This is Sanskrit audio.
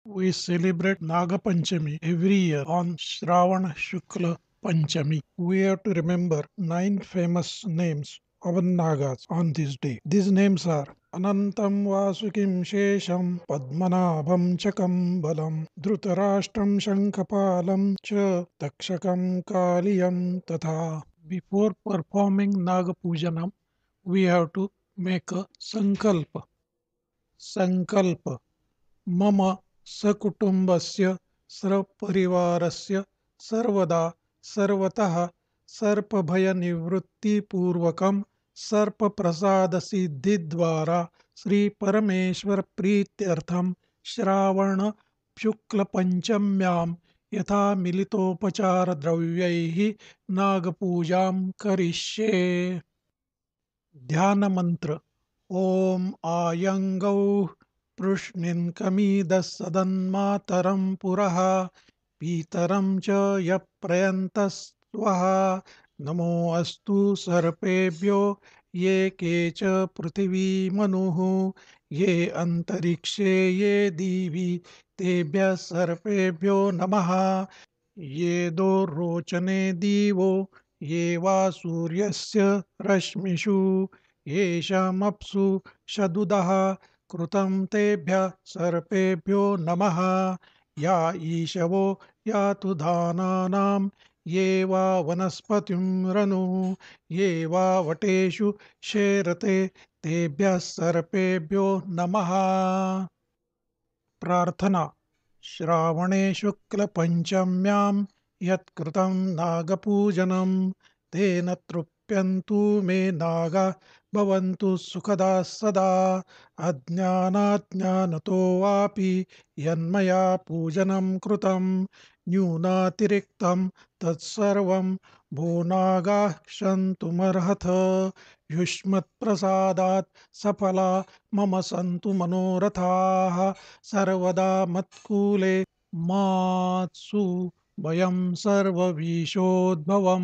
We celebrate Naga Panchami every year on Shravan Shukla Panchami. We have to remember 9 famous names of Nagas on this day. These names are Anantam Vasukim Shesham Padmanabham Chakambalam Dhrutarashtam Shankapalam Cha Takshakam Kaliyam Tatha. Before performing Naga Pujanam, we have to make a sankalpa. Sankalpa. मम सकुटुम्बस्य सर्वपरिवारस्य सर्वदा सर्वतः सर्पभयनिवृत्तिपूर्वकं सर्पप्रसादसिद्धिद्वारा श्रीपरमेश्वरप्रीत्यर्थं श्रावणशुक्लपञ्चम्यां यथा मिलितोपचारद्रव्यैः नागपूजां करिष्ये। ध्यानमन्त्र ॐ आयङ्गौः पृश्निन्कमीदसदन्मातरं पुरः पीतरं च यप्रयन्तस्त्वः नमो अस्तु सर्पेभ्यो ये के च पृथिवीमनुः ये अन्तरिक्षे ये दिवि तेभ्यः सर्पेभ्यो नमः ये दो रोचने दिवो ये वा सूर्यस्य रश्मिषु येषामप्सु शदुदः कृतं तेभ्यः सर्पेभ्यो नमः या ईशवो यातु दानानां ये वा वनस्पतिं रनुः ये वा वटेषु शेरते तेभ्यः सर्पेभ्यो नमः। प्रार्थना श्रावणे शुक्लपञ्चम्यां यत्कृतं नागपूजनं तेन तृप्यन्तु मे नागाः भवन्तु सुखदाः सदा। अज्ञानाज्ञानतो वापि यन्मया पूजनं कृतं न्यूनातिरिक्तं तत्सर्वं भो नागाः क्षन्तुमर्हथ। युष्मत्प्रसादात् सफला मम सन्तु मनोरथाः सर्वदा मत्कुले मात्सु वयं सर्वविषोद्भवम्।